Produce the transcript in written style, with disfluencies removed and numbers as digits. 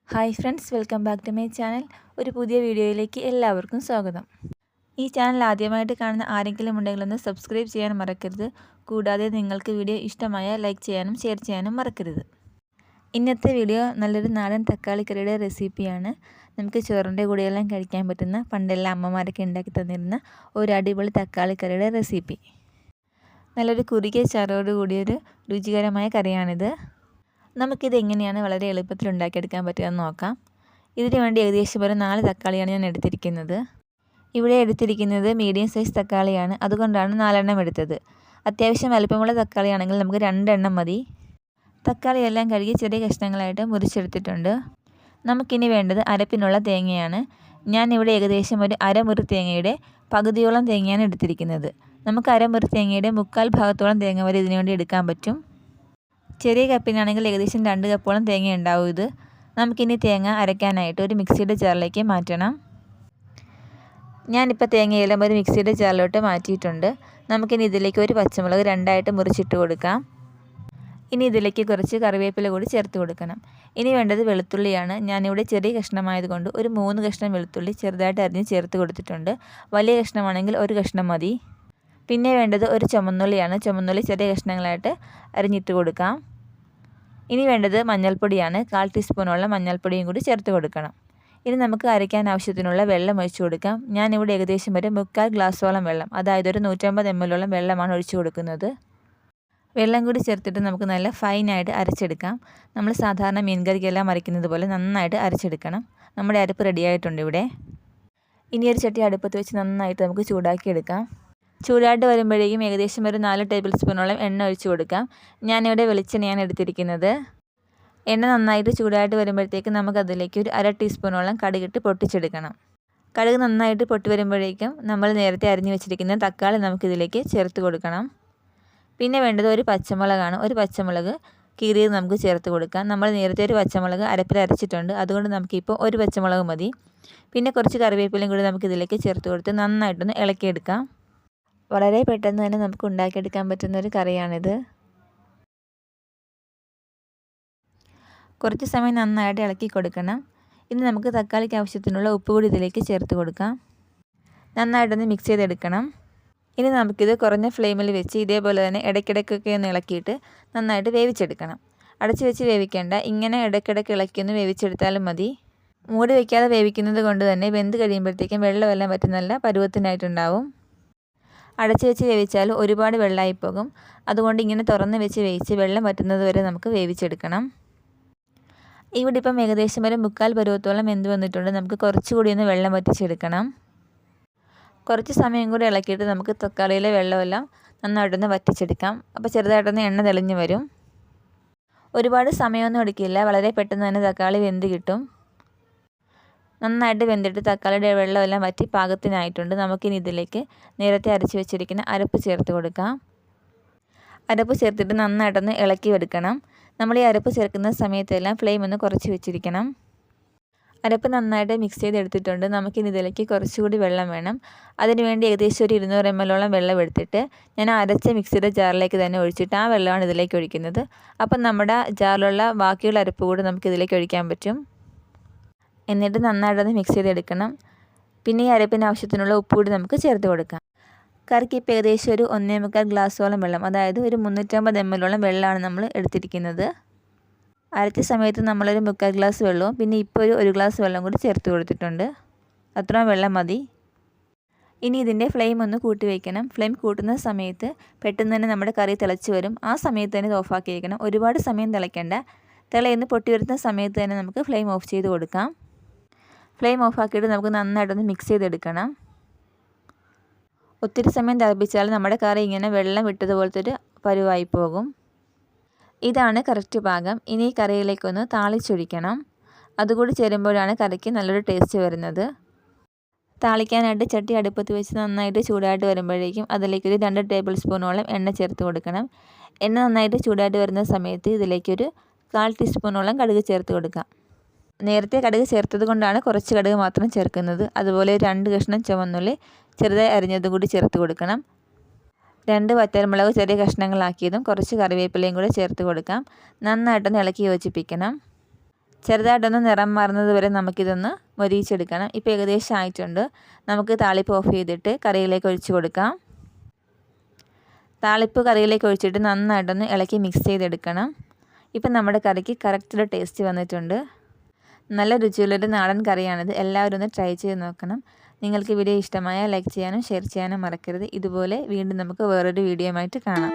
Hi friends, welcome back to my channel. ഒരു പുതിയ വീഡിയോയിലേക്ക് എല്ലാവർക്കും സ്വാഗതം. ഈ ചാനൽ ആദ്യമായിട്ട് കാണുന്ന ആരെങ്കിലും ഉണ്ടെങ്കിലൊന്ന് സബ്സ്ക്രൈബ് ചെയ്യാൻ മറക്കരുത്. കൂടാതെ നിങ്ങൾക്ക് വീഡിയോ ഇഷ്ടമായ ലൈക്ക് ചെയ്യാനും ഷെയർ ചെയ്യാനും മറക്കരുത്. ഇന്നത്തെ വീഡിയോ നല്ലൊരു നാടൻ തക്കാളിക്കറിയുടെ റെസിപ്പിയാണ്. നമുക്ക് ചോറിൻ്റെ കൂടെയെല്ലാം കഴിക്കാൻ പറ്റുന്ന, പണ്ടെല്ലാം അമ്മമാരൊക്കെ ഉണ്ടാക്കി തന്നിരുന്ന ഒരു അടിപൊളി തക്കാളിക്കറിയുടെ റെസിപ്പി. നല്ലൊരു കുറുകിയ ചാറോട് കൂടിയൊരു രുചികരമായ കറിയാണിത്. നമുക്കിത് എങ്ങനെയാണ് വളരെ എളുപ്പത്തിൽ ഉണ്ടാക്കിയെടുക്കാൻ പറ്റുകയെന്ന് നോക്കാം. ഇതിനു വേണ്ടി ഏകദേശം ഒരു 4 തക്കാളിയാണ് ഞാൻ എടുത്തിരിക്കുന്നത്. ഇവിടെ എടുത്തിരിക്കുന്നത് മീഡിയം സൈസ് തക്കാളിയാണ്, അതുകൊണ്ടാണ് 4 എണ്ണം എടുത്തത്. അത്യാവശ്യം വലുപ്പമുള്ള തക്കാളിയാണെങ്കിൽ നമുക്ക് 2 എണ്ണം മതി. തക്കാളിയെല്ലാം കഴുകി ചെറിയ കഷ്ണങ്ങളായിട്ട് മുറിച്ചെടുത്തിട്ടുണ്ട്. നമുക്കിനി വേണ്ടത് അരപ്പിനുള്ള തേങ്ങയാണ്. ഞാനിവിടെ ഏകദേശം ഒരു അരമുറി തേങ്ങയുടെ പകുതിയോളം തേങ്ങയാണ് എടുത്തിരിക്കുന്നത്. നമുക്ക് അരമുറി തേങ്ങയുടെ 1/4 ഭാഗത്തോളം തേങ്ങ വരെ ഇതിനു വേണ്ടി എടുക്കാൻ പറ്റും. ചെറിയ കപ്പിനാണെങ്കിൽ ഏകദേശം 2 കപ്പോളം തേങ്ങ ഉണ്ടാവും ഇത്. നമുക്കിനി തേങ്ങ അരയ്ക്കാനായിട്ട് ഒരു മിക്സിയുടെ ജാറിലേക്ക് മാറ്റണം. ഞാനിപ്പോൾ തേങ്ങയെല്ലാം ഒരു മിക്സിയുടെ ജാറിലോട്ട് മാറ്റിയിട്ടുണ്ട്. നമുക്കിനി ഇതിലേക്ക് ഒരു പച്ചമുളക് 2ആയിട്ട് മുറിച്ചിട്ട് കൊടുക്കാം. ഇനി ഇതിലേക്ക് കുറച്ച് കറിവേപ്പില കൂടി ചേർത്ത് കൊടുക്കണം. ഇനി വേണ്ടത് വെളുത്തുള്ളിയാണ്. ഞാനിവിടെ ചെറിയ കഷ്ണമായതുകൊണ്ട് ഒരു 3 കഷ്ണം വെളുത്തുള്ളി ചെറുതായിട്ട് അരിഞ്ഞ് ചേർത്ത് കൊടുത്തിട്ടുണ്ട്. വലിയ കഷ്ണമാണെങ്കിൽ ഒരു കഷ്ണം മതി. പിന്നെ വേണ്ടത് ഒരു ചുമന്നുള്ളിയാണ്. ചുമന്നുള്ളി ചെറിയ കഷ്ണങ്ങളായിട്ട് അരിഞ്ഞിട്ട് കൊടുക്കാം. ഇനി വേണ്ടത് മഞ്ഞൾപ്പൊടിയാണ്. 1/4 ടീസ്പൂണോളം മഞ്ഞൾപ്പൊടിയും കൂടി ചേർത്ത് കൊടുക്കണം. ഇനി നമുക്ക് അരയ്ക്കാൻ ആവശ്യത്തിനുള്ള വെള്ളം ഒഴിച്ചു കൊടുക്കാം. ഞാനിവിടെ ഏകദേശം ഒരു 1/4 ഗ്ലാസ്സോളം വെള്ളം, അതായത് ഒരു 150 ml വെള്ളമാണ് ഒഴിച്ചു കൊടുക്കുന്നത്. വെള്ളം കൂടി ചേർത്തിട്ട് നമുക്ക് നല്ല ഫൈനായിട്ട് അരച്ചെടുക്കാം. നമ്മൾ സാധാരണ മീൻ കറിക്കെല്ലാം അരയ്ക്കുന്നത് പോലെ നന്നായിട്ട് അരച്ചെടുക്കണം. നമ്മുടെ അരപ്പ് റെഡിയായിട്ടുണ്ട് ഇവിടെ. ഇനി ഒരു ചട്ടി അടുപ്പത്ത് വെച്ച് നന്നായിട്ട് നമുക്ക് ചൂടാക്കിയെടുക്കാം. ചൂടായിട്ട് വരുമ്പോഴേക്കും ഏകദേശം ഒരു 4 ടേബിൾ സ്പൂണോളം എണ്ണ ഒഴിച്ച് കൊടുക്കാം. ഞാനിവിടെ വെളിച്ചെണ്ണയാണ് എടുത്തിരിക്കുന്നത്. എണ്ണ നന്നായിട്ട് ചൂടായിട്ട് വരുമ്പോഴത്തേക്കും നമുക്കതിലേക്ക് ഒരു 1/2 ടീസ്പൂണോളം കടുകിട്ട് പൊട്ടിച്ചെടുക്കണം. കടുക് നന്നായിട്ട് പൊട്ടി വരുമ്പോഴേക്കും നമ്മൾ നേരത്തെ അരിഞ്ഞു വെച്ചിരിക്കുന്ന തക്കാളി നമുക്കിതിലേക്ക് ചേർത്ത് കൊടുക്കണം. പിന്നെ വേണ്ടത് ഒരു പച്ചമുളകാണ്. ഒരു പച്ചമുളക് കീറിയത് നമുക്ക് ചേർത്ത് കൊടുക്കാം. നമ്മൾ നേരത്തെ ഒരു പച്ചമുളക് അരപ്പിൽ അരച്ചിട്ടുണ്ട്, അതുകൊണ്ട് നമുക്കിപ്പോൾ ഒരു പച്ചമുളക് മതി. പിന്നെ കുറച്ച് കറിവേപ്പിലയും കൂടി നമുക്കിതിലേക്ക് ചേർത്ത് കൊടുത്ത് നന്നായിട്ടൊന്ന് ഇളക്കിയെടുക്കാം. വളരെ പെട്ടെന്ന് തന്നെ നമുക്ക് ഉണ്ടാക്കിയെടുക്കാൻ പറ്റുന്ന ഒരു കറിയാണിത്. കുറച്ച് സമയം നന്നായിട്ട് ഇളക്കി കൊടുക്കണം. ഇനി നമുക്ക് തക്കാളിക്ക് ആവശ്യത്തിനുള്ള ഉപ്പ് കൂടി ഇതിലേക്ക് ചേർത്ത് കൊടുക്കാം. നന്നായിട്ടൊന്ന് മിക്സ് ചെയ്തെടുക്കണം. ഇനി നമുക്കിത് കുറഞ്ഞ ഫ്ലെയിമിൽ വെച്ച് ഇതേപോലെ തന്നെ ഇടയ്ക്കിടയ്ക്കൊക്കെ ഒന്ന് ഇളക്കിയിട്ട് നന്നായിട്ട് വേവിച്ചെടുക്കണം. അടച്ച് വെച്ച് വേവിക്കേണ്ട, ഇങ്ങനെ ഇടയ്ക്കിടയ്ക്ക് ഇളക്കിയൊന്ന് വേവിച്ചെടുത്താലും മതി. മൂടി വയ്ക്കാതെ വേവിക്കുന്നത് കൊണ്ട് തന്നെ വെന്ത് കഴിയുമ്പോഴത്തേക്കും വെള്ളമെല്ലാം പറ്റി നല്ല പരുവത്തിനായിട്ടുണ്ടാവും. അടച്ച് വെച്ച് വേവിച്ചാൽ ഒരുപാട് വെള്ളമായി പോകും. അതുകൊണ്ട് ഇങ്ങനെ തുറന്ന് വെച്ച് വേവിച്ച് വെള്ളം വറ്റുന്നത് വരെ നമുക്ക് വേവിച്ചെടുക്കണം. ഇവിടെ ഇപ്പം ഏകദേശം ഒരു 1/4 പരുവത്തോളം വെന്ത് വന്നിട്ടുണ്ട്. നമുക്ക് കുറച്ചുകൂടി ഒന്ന് വെള്ളം വറ്റിച്ചെടുക്കണം. കുറച്ച് സമയം കൂടി ഇളക്കിയിട്ട് നമുക്ക് തക്കാളിയിലെ വെള്ളമെല്ലാം നന്നായിട്ടൊന്ന് വറ്റിച്ചെടുക്കാം. അപ്പോൾ ചെറുതായിട്ടൊന്ന് എണ്ണ തെളിഞ്ഞ് വരും. ഒരുപാട് സമയമൊന്നും എടുക്കില്ല, വളരെ പെട്ടെന്ന് തന്നെ തക്കാളി വെന്ത് കിട്ടും. നന്നായിട്ട് വെന്തിട്ട് തക്കാളിയുടെ വെള്ളമെല്ലാം വറ്റി പാകത്തിനായിട്ടുണ്ട്. നമുക്കിനി ഇതിലേക്ക് നേരത്തെ അരച്ച് വെച്ചിരിക്കുന്ന അരപ്പ് ചേർത്ത് കൊടുക്കാം. അരപ്പ് ചേർത്തിട്ട് നന്നായിട്ടൊന്ന് ഇളക്കി എടുക്കണം. നമ്മൾ ഈ അരപ്പ് ചേർക്കുന്ന സമയത്തെല്ലാം ഫ്ലെയിം ഒന്ന് കുറച്ച് വെച്ചിരിക്കണം. അരപ്പ് നന്നായിട്ട് മിക്സ് ചെയ്തെടുത്തിട്ടുണ്ട്. നമുക്കിനി ഇതിലേക്ക് കുറച്ചുകൂടി വെള്ളം വേണം. അതിനുവേണ്ടി ഏകദേശം ഒരു 200 ml വെള്ളം എടുത്തിട്ട് ഞാൻ അരച്ച മിക്സിയുടെ ജാറിലേക്ക് തന്നെ ഒഴിച്ചിട്ട് ആ വെള്ളമാണ് ഇതിലേക്ക് ഒഴിക്കുന്നത്. അപ്പം നമ്മുടെ ജാറിലുള്ള ബാക്കിയുള്ള അരപ്പ് കൂടി നമുക്കിതിലേക്ക് ഒഴിക്കാൻ പറ്റും. എന്നിട്ട് നന്നായിട്ടൊന്ന് മിക്സ് ചെയ്തെടുക്കണം. പിന്നെ ഈ അരപ്പിന് ആവശ്യത്തിനുള്ള ഉപ്പ് കൂടി നമുക്ക് ചേർത്ത് കൊടുക്കാം. കറിക്ക് ഇപ്പോൾ ഏകദേശം ഒരു 1.25 ഗ്ലാസ്സോളം വെള്ളം, അതായത് ഒരു 350 ml വെള്ളമാണ് നമ്മൾ എടുത്തിരിക്കുന്നത്. അരച്ച സമയത്ത് നമ്മളൊരു 1/4 ഗ്ലാസ് വെള്ളവും പിന്നെ ഇപ്പോൾ ഒരു 1 ഗ്ലാസ് വെള്ളം കൂടി ചേർത്ത് കൊടുത്തിട്ടുണ്ട്. അത്രയും വെള്ളം മതി. ഇനി ഇതിൻ്റെ ഫ്ലെയിം ഒന്ന് കൂട്ടി വയ്ക്കണം. ഫ്ലെയിം കൂട്ടുന്ന സമയത്ത് പെട്ടെന്ന് തന്നെ നമ്മുടെ കറി തിളച്ച് വരും. ആ സമയത്ത് തന്നെ ഇത് ഓഫാക്കി വയ്ക്കണം. ഒരുപാട് സമയം തിളയ്ക്കേണ്ട. തിളയൊന്ന് പൊട്ടി വരുന്ന സമയത്ത് തന്നെ നമുക്ക് ഫ്ലെയിം ഓഫ് ചെയ്ത് കൊടുക്കാം. ഫ്ലെയിം ഓഫാക്കിയിട്ട് നമുക്ക് നന്നായിട്ടൊന്ന് മിക്സ് ചെയ്തെടുക്കണം. ഒത്തിരി സമയം തിളപ്പിച്ചാൽ നമ്മുടെ കറി ഇങ്ങനെ വെള്ളം വിട്ടതുപോലത്തെ ഒരു പരുവായി പോകും. ഇതാണ് കറക്റ്റ് പാകം. ഇനി ഈ കറിയിലേക്കൊന്ന് താളിച്ചൊഴിക്കണം. അതുകൂടി ചേരുമ്പോഴാണ് കറിക്ക് നല്ലൊരു ടേസ്റ്റ് വരുന്നത്. താളിക്കാനായിട്ട് ചട്ടി അടുപ്പത്ത് വെച്ച് നന്നായിട്ട് ചൂടായിട്ട് വരുമ്പോഴേക്കും അതിലേക്കൊരു 2 ടേബിൾ സ്പൂണോളം എണ്ണ ചേർത്ത് കൊടുക്കണം. എണ്ണ നന്നായിട്ട് ചൂടായിട്ട് വരുന്ന സമയത്ത് ഇതിലേക്കൊരു 1/4 ടീസ്പൂണോളം കടുക് ചേർത്ത് കൊടുക്കാം. നേരത്തെ കടുക് ചേർത്തത് കൊണ്ടാണ് കുറച്ച് കടുക് മാത്രം ചേർക്കുന്നത്. അതുപോലെ 2 കഷ്ണം ചുവന്നുള്ളി ചെറുതായി അരിഞ്ഞതും കൂടി ചേർത്ത് കൊടുക്കണം. 2 വറ്റൽമുളക് ചെറിയ കഷ്ണങ്ങളാക്കിയതും കുറച്ച് കറിവേപ്പിലയും കൂടി ചേർത്ത് കൊടുക്കാം. നന്നായിട്ടൊന്ന് ഇളക്കി യോജിപ്പിക്കണം. ചെറുതായിട്ടൊന്ന് നിറം മാറുന്നത് വരെ നമുക്കിതൊന്ന് മൊരിയിച്ചെടുക്കണം. ഇപ്പോൾ ഏകദേശം ആയിട്ടുണ്ട്. നമുക്ക് താളിപ്പ് ഓഫ് ചെയ്തിട്ട് കറിയിലേക്ക് ഒഴിച്ച് കൊടുക്കാം. താളിപ്പ് കറിയിലേക്ക് ഒഴിച്ചിട്ട് നന്നായിട്ടൊന്ന് ഇളക്കി മിക്സ് ചെയ്തെടുക്കണം. ഇപ്പം നമ്മുടെ കറിക്ക് കറക്റ്റ് ടേസ്റ്റ് വന്നിട്ടുണ്ട്. നല്ല രുചിയുള്ളൊരു നാടൻ കറിയാണിത്. എല്ലാവരും ഒന്ന് ട്രൈ ചെയ്ത് നോക്കണം. നിങ്ങൾക്ക് വീഡിയോ ഇഷ്ടമായാൽ ലൈക്ക് ചെയ്യാനും ഷെയർ ചെയ്യാനും മറക്കരുത്. ഇതുപോലെ വീണ്ടും നമുക്ക് വേറൊരു വീഡിയോയുമായിട്ട് കാണാം.